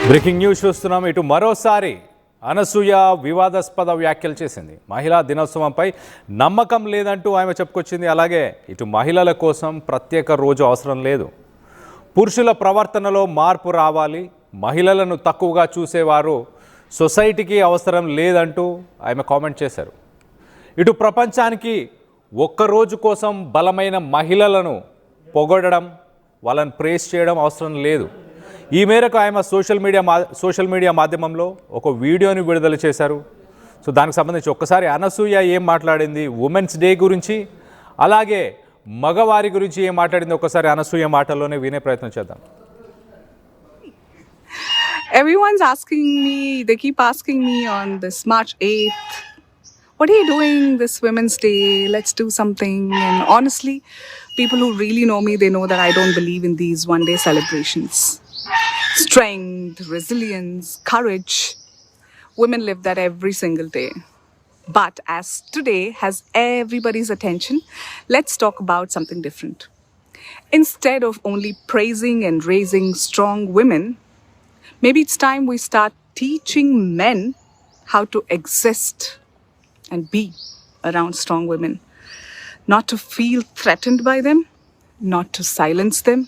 Breaking news చూస్తున్నాం. ఇటు మరోసారి అనసూయ వివాదాస్పద వ్యాఖ్యలు చేసింది. మహిళా దినోత్సవంపై నమ్మకం లేదంటూ ఆమె చెప్పుకొచ్చింది. అలాగే ఇటు మహిళల కోసం ప్రత్యేక రోజు అవసరం లేదు, పురుషుల ప్రవర్తనలో మార్పు రావాలి, మహిళలను తక్కువగా చూసేవారు సొసైటీకి అవసరం లేదంటూ ఆమె కామెంట్ చేశారు. ఇటు ప్రపంచానికి ఒక్కరోజు కోసం బలమైన మహిళలను పొగడడం, వాళ్ళని ప్రేస్ చేయడం అవసరం లేదు. ఈ మేరకు ఆయన సోషల్ మీడియా మాధ్యమంలో ఒక వీడియోని విడుదల చేశారు. సో దానికి సంబంధించి ఒక్కసారి అనసూయ ఏం మాట్లాడింది, ఉమెన్స్ డే గురించి, అలాగే మగవారి గురించి ఏం మాట్లాడింది ఒక్కసారి అనసూయ మాటల్లోనే వినే ప్రయత్నం చేద్దాం. Everyone's asking me, they keep asking me on this March 8th, what are you doing this Women's Day? Let's do something. And honestly, people who really know me, they know that I don't believe in these one-day celebrations. Strength, resilience, courage. Women live that every single day. But as today has everybody's attention, let's talk about something different. Instead of only praising and raising strong women, maybe it's time we start teaching men how to exist and be around strong women. Not to feel threatened by them, not to silence them,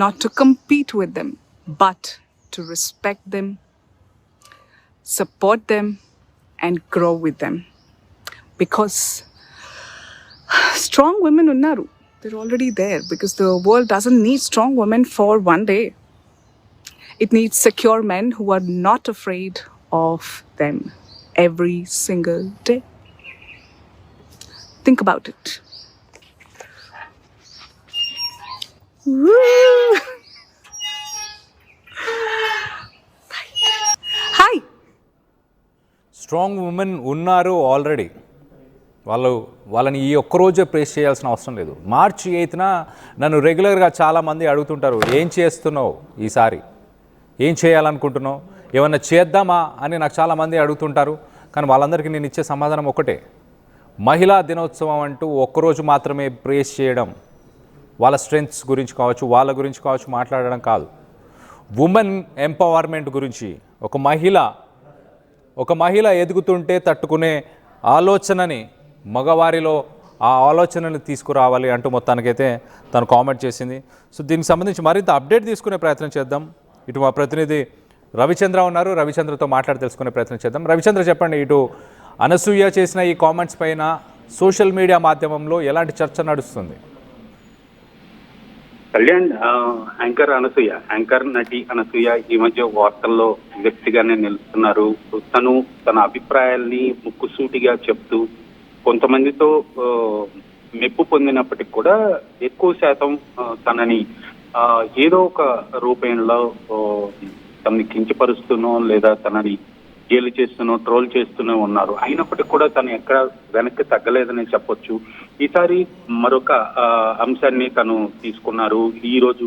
not to compete with them, but to respect them, support them, and grow with them. Because strong women unnaru, they're already there, because the world doesn't need strong women for one day. It needs secure men who are not afraid of them every single day. Think about it. Woo! Hi. Strong women ఉన్నారు already. వాళ్ళని ఈ ఒక్కరోజే praise చేయాల్సిన అవసరం లేదు. మార్చి 8న నన్ను రెగ్యులర్గా చాలామంది అడుగుతుంటారు, ఏం చేస్తున్నావు ఈసారి, ఏం చేయాలనుకుంటున్నావు, ఏమన్నా చేద్దామా అని నాకు చాలామంది అడుగుతుంటారు. కానీ వాళ్ళందరికీ నేను ఇచ్చే సమాధానం ఒకటే, మహిళా దినోత్సవం అంటూ ఒక్కరోజు మాత్రమే ప్రేస్ చేయడం, వాళ్ళ స్ట్రెంగ్త్స్ గురించి కావచ్చు, వాళ్ళ గురించి కావచ్చు మాట్లాడడం కాదు. ఉమెన్ ఎంపవర్మెంట్ గురించి, ఒక మహిళ ఎదుగుతుంటే తట్టుకునే ఆలోచనని మగవారిలో ఆ ఆలోచనని తీసుకురావాలి అంటూ మొత్తానికైతే తను కామెంట్ చేసింది. సో దీనికి సంబంధించి మరింత అప్డేట్ తీసుకునే ప్రయత్నం చేద్దాం. ఇటు మా ప్రతినిధి రవిచంద్ర ఉన్నారు, రవిచంద్రతో మాట్లాడి తెలుసుకునే ప్రయత్నం చేద్దాం. రవిచంద్ర చెప్పండి, ఇటు అనసూయ చేసిన ఈ కామెంట్స్ పైన సోషల్ మీడియా మాధ్యమంలో ఎలాంటి చర్చ నడుస్తుంది? కళ్యాణ్, యాంకర్ నటి అనసూయ ఈ మధ్య వార్తల్లో వ్యక్తిగానే నిలుస్తున్నారు. తన అభిప్రాయాల్ని ముక్కుసూటిగా చెప్తూ కొంతమందితో మెప్పు పొందినప్పటికి కూడా ఎక్కువ శాతం తనని ఏదో ఒక రూపంలో తనని కించపరుస్తూనో లేదా తనని గేలి చేస్తూనో ట్రోల్ చేస్తూనే ఉన్నారు. అయినప్పటికీ కూడా తను ఎక్కడ వెనక్కి తగ్గలేదని చెప్పొచ్చు. ఈసారి మరొక అంశాన్ని తను తీసుకున్నారు. ఈ రోజు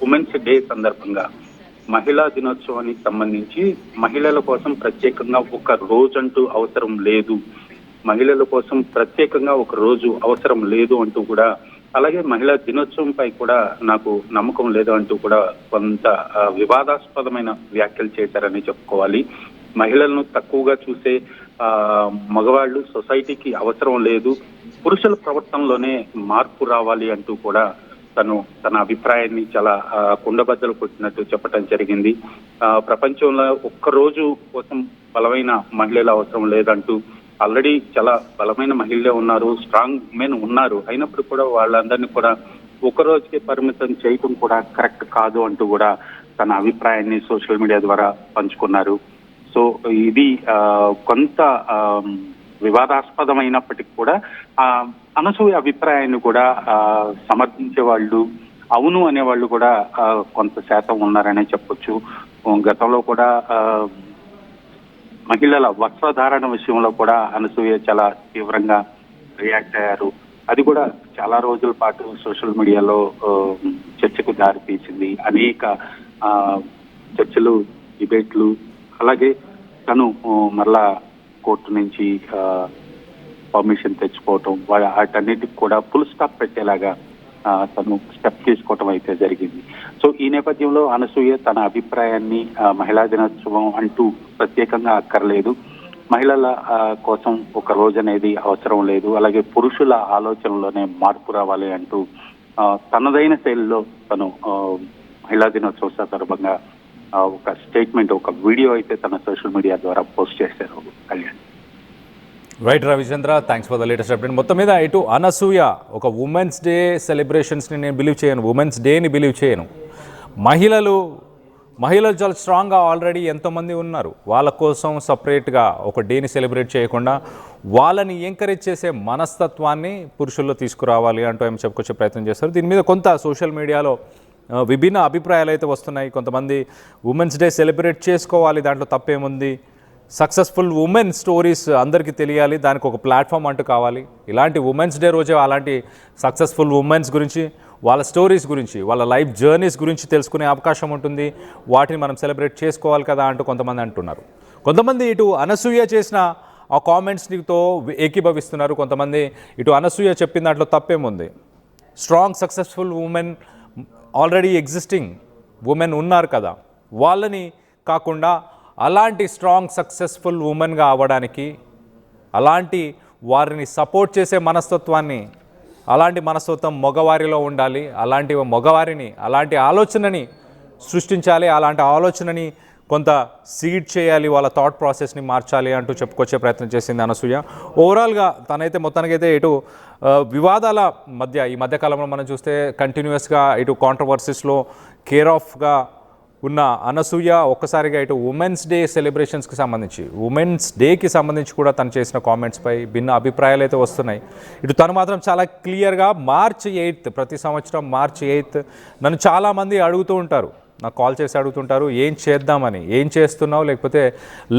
ఉమెన్స్ డే సందర్భంగా మహిళా దినోత్సవానికి సంబంధించి మహిళల కోసం ప్రత్యేకంగా ఒక రోజంటూ అవసరం లేదు, మహిళల కోసం ప్రత్యేకంగా ఒక రోజు అవసరం లేదు అంటూ కూడా, అలాగే మహిళా దినోత్సవంపై కూడా నాకు నమ్మకం లేదు అంటూ కూడా కొంత వివాదాస్పదమైన వ్యాఖ్యలు చేశారని చెప్పుకోవాలి. మహిళలను తక్కువగా చూసే మగవాళ్ళు సొసైటీకి అవసరం లేదు, పురుషుల ప్రవర్తనలోనే మార్పు రావాలి అంటూ కూడా తన అభిప్రాయాన్ని చాలా కుండబద్దలు కొట్టినట్టు చెప్పడం జరిగింది. ప్రపంచంలో ఒక్కరోజు కోసం బలమైన మహిళల అవసరం లేదంటూ, ఆల్రెడీ చాలా బలమైన మహిళలే ఉన్నారు, స్ట్రాంగ్ మెన్ ఉన్నారు. అయినప్పుడు కూడా వాళ్ళందరినీ కూడా ఒక రోజుకి పరిమితం చేయటం కూడా కరెక్ట్ కాదు అంటూ కూడా తన అభిప్రాయాన్ని సోషల్ మీడియా ద్వారా పంచుకున్నారు. సో ఇది కొంత వివాదాస్పదమైనప్పటికీ కూడా అనసూయ అభిప్రాయాన్ని కూడా సమర్థించే వాళ్ళు, అవును అనేవాళ్ళు కూడా కొంత శాతం ఉన్నారనే చెప్పొచ్చు. గతంలో కూడా మహిళల వస్త్రధారణ విషయంలో కూడా అనసూయ చాలా తీవ్రంగా రియాక్ట్ అయ్యారు. అది కూడా చాలా రోజుల పాటు సోషల్ మీడియాలో చర్చకు దారితీసింది. అనేక చర్చలు, డిబేట్లు, అలాగే తను మరలా కోర్టు నుంచి పర్మిషన్ తెచ్చుకోవటం, వాటన్నిటికి కూడా ఫుల్ స్టాప్ పెట్టేలాగా తను స్టెప్ తీసుకోవటం అయితే జరిగింది. సో ఈ నేపథ్యంలో అనసూయ తన అభిప్రాయాన్ని మహిళా దినోత్సవం అంటూ ప్రత్యేకంగా అక్కర్లేదు, మహిళల కోసం ఒక రోజు అనేది అవసరం లేదు, అలాగే పురుషుల ఆలోచనలోనే మార్పు రావాలి అంటూ తనదైన శైలిలో తను మహిళా దినోత్సవ సందర్భంగా ఒక స్టేట్మెంట్, ఒక వీడియో అయితే తన సోషల్ మీడియా ద్వారా పోస్ట్ చేశారు Kalyan. Right Ravichandra, thanks for the latest update. మొత్తం మీద ఇటు అనసూయ ఒక ఉమెన్స్ డే సెలబ్రేషన్స్ని నేను బిలీవ్ చేయను, ఉమెన్స్ డేని బిలీవ్ చేయను. మహిళలు చాలా స్ట్రాంగ్గా ఆల్రెడీ ఎంతోమంది ఉన్నారు, వాళ్ళ కోసం సపరేట్గా ఒక డేని సెలబ్రేట్ చేయకుండా వాళ్ళని ఎంకరేజ్ చేసే మనస్తత్వాన్ని పురుషుల్లో తీసుకురావాలి అంటూ ఏమి చెప్పుకొచ్చే ప్రయత్నం చేస్తారు. దీని మీద కొంత సోషల్ మీడియాలో విభిన్న అభిప్రాయాలు అయితే వస్తున్నాయి. కొంతమంది ఉమెన్స్ డే సెలబ్రేట్ చేసుకోవాలి, దాంట్లో తప్పేముంది, సక్సెస్ఫుల్ ఉమెన్ స్టోరీస్ అందరికీ తెలియాలి, దానికి ఒక ప్లాట్ఫామ్ అంటూ కావాలి, ఇలాంటి ఉమెన్స్ డే రోజే అలాంటి సక్సెస్ఫుల్ ఉమెన్స్ గురించి, వాళ్ళ స్టోరీస్ గురించి, వాళ్ళ లైఫ్ జర్నీస్ గురించి తెలుసుకునే అవకాశం ఉంటుంది, వాటిని మనం సెలబ్రేట్ చేసుకోవాలి కదా అంటూ కొంతమంది అంటున్నారు. కొంతమంది ఇటు అనసూయ చేసిన ఆ కామెంట్స్తో ఏకీభవిస్తున్నారు. కొంతమంది ఇటు అనసూయ చెప్పిన దాంట్లో తప్పేముంది, strong successful women already existing women ఉన్నారు కదా, వాళ్ళని కాకుండా అలాంటి స్ట్రాంగ్ సక్సెస్ఫుల్ ఉమెన్గా అవ్వడానికి, అలాంటి వారిని సపోర్ట్ చేసే మనస్తత్వాన్ని, అలాంటి మనస్తత్వం మగవారిలో ఉండాలి, అలాంటి మగవారిని అలాంటి ఆలోచనని సృష్టించాలి, అలాంటి ఆలోచనని కొంత సీడ్ చేయాలి, వాళ్ళ థాట్ ప్రాసెస్ని మార్చాలి అంటూ చెప్పుకొచ్చే ప్రయత్నం చేసింది అనసూయ. ఓవరాల్గా తనైతే మొత్తానికైతే ఇటు వివాదాల మధ్య ఈ మధ్యకాలంలో మనం చూస్తే కంటిన్యూస్గా ఇటు కాంట్రవర్సీస్లో కేర్ ఆఫ్గా ఉన్న అనసూయ ఒక్కసారిగా ఇటు ఉమెన్స్ డే సెలబ్రేషన్స్కి సంబంధించి, ఉమెన్స్ డేకి సంబంధించి కూడా తను చేసిన కామెంట్స్పై భిన్న అభిప్రాయాలు అయితే వస్తున్నాయి. ఇటు తను మాత్రం చాలా క్లియర్గా March 8th, ప్రతి సంవత్సరం March 8th నన్ను చాలామంది అడుగుతూ ఉంటారు, నాకు కాల్ చేసి అడుగుతుంటారు, ఏం చేద్దామని, ఏం చేస్తున్నావు, లేకపోతే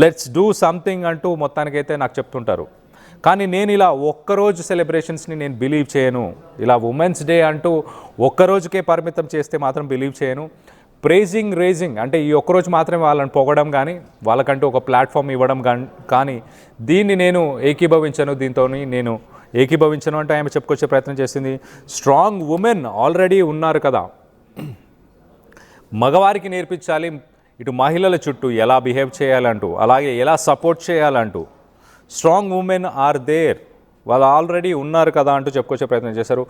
లెట్స్ డూ సంథింగ్ అంటూ మొత్తానికైతే నాకు చెప్తుంటారు. కానీ నేను ఇలా ఒక్కరోజు సెలబ్రేషన్స్ని నేను బిలీవ్ చేయను, ఇలా ఉమెన్స్ డే అంటూ ఒక్కరోజుకే పరిమితం చేస్తే మాత్రం బిలీవ్ చేయను. రేజింగ్ అంటే ఈ ఒక్కరోజు మాత్రమే వాళ్ళని పొగడం కానీ, వాళ్ళకంటూ ఒక ప్లాట్ఫామ్ ఇవ్వడం కానీ దీన్ని నేను ఏకీభవించను, దీంతో నేను ఏకీభవించను అంటే ఆమె చెప్పుకొచ్చే ప్రయత్నం చేసింది. స్ట్రాంగ్ ఉమెన్ ఆల్రెడీ ఉన్నారు కదా, మగవారికి నేర్పించాలి ఇటు మహిళల చుట్టూ ఎలా బిహేవ్ చేయాలంటూ, అలాగే ఎలా సపోర్ట్ చేయాలంటూ. స్ట్రాంగ్ ఉమెన్ ఆర్ దేర్, వాళ్ళు ఆల్రెడీ ఉన్నారు కదా అంటూ చెప్పుకొచ్చే ప్రయత్నం చేశారు.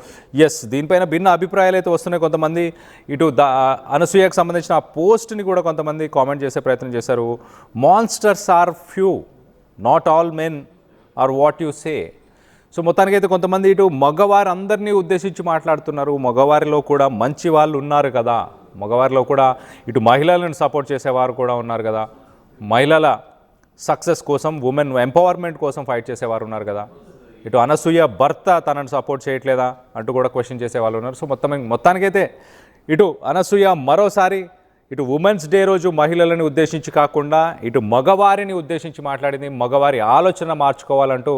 ఎస్, దీనిపైన భిన్న అభిప్రాయాలు అయితే వస్తున్నాయి. కొంతమంది ఇటు అనసూయకు సంబంధించిన ఆ పోస్ట్ని కూడా కొంతమంది కామెంట్ చేసే ప్రయత్నం చేశారు. Monsters are few, not all men are what you say. So మొత్తానికైతే కొంతమంది ఇటు మగవారు అందరినీ ఉద్దేశించి మాట్లాడుతున్నారు, మగవారిలో కూడా మంచి వాళ్ళు ఉన్నారు కదా, మగవారిలో కూడా ఇటు మహిళలను సపోర్ట్ చేసేవారు కూడా ఉన్నారు కదా, మహిళల సక్సెస్ కోసం, ఉమెన్ ఎంపవర్మెంట్ కోసం ఫైట్ చేసేవారు ఉన్నారు కదా, ఇటు అనసూయ భర్త తనను సపోర్ట్ చేయట్లేదా అంటూ కూడా క్వశ్చన్ చేసే వాళ్ళు ఉన్నారు. సో మొత్తానికైతే ఇటు అనసూయ మరోసారి ఇటు ఉమెన్స్ డే రోజు మహిళలను ఉద్దేశించి కాకుండా ఇటు మగవారిని ఉద్దేశించి మాట్లాడింది. మగవారి ఆలోచన మార్చుకోవాలంటూ,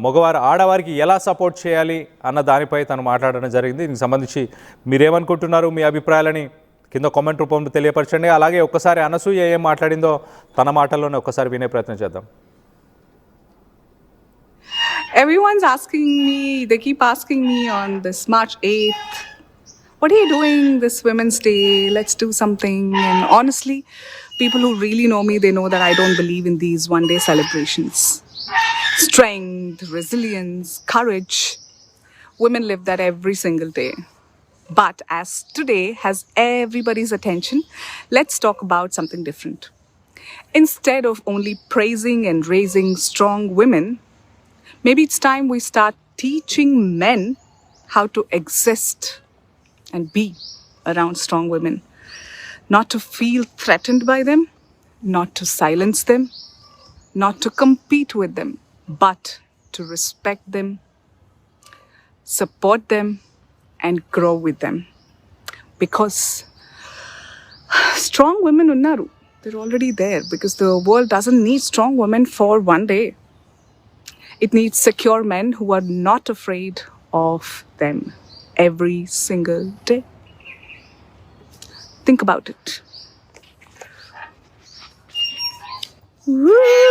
మగవారు ఆడవారికి ఎలా సపోర్ట్ చేయాలి అన్న దానిపై తను మాట్లాడడం జరిగింది. దీనికి సంబంధించి మీరేమనుకుంటున్నారు, మీ అభిప్రాయాలని కింద కామెంట్ రూపంలో తెలియపరచండి. అలాగే ఒక్కసారి అనసూయ ఏం మాట్లాడిందో తన మాటల్లోనే ఒక్కసారి వినే ప్రయత్నం చేద్దాం. Everyone's asking me, they keep asking me on this March 8th, what are you doing this Women's Day? Let's do something. And honestly, people who really know me, they know that I don't believe in these one-day celebrations. Strength, resilience, courage, women live that every single day. But as today has everybody's attention, let's talk about something different. Instead of only praising and raising strong women, maybe it's time we start teaching men how to exist and be around strong women. Not to feel threatened by them, not to silence them, not to compete with them, but to respect them, support them, and grow with them. Because strong women unnaru, they're already there, because the world doesn't need strong women for one day. It needs secure men who are not afraid of them every single day. Think about it. Woo!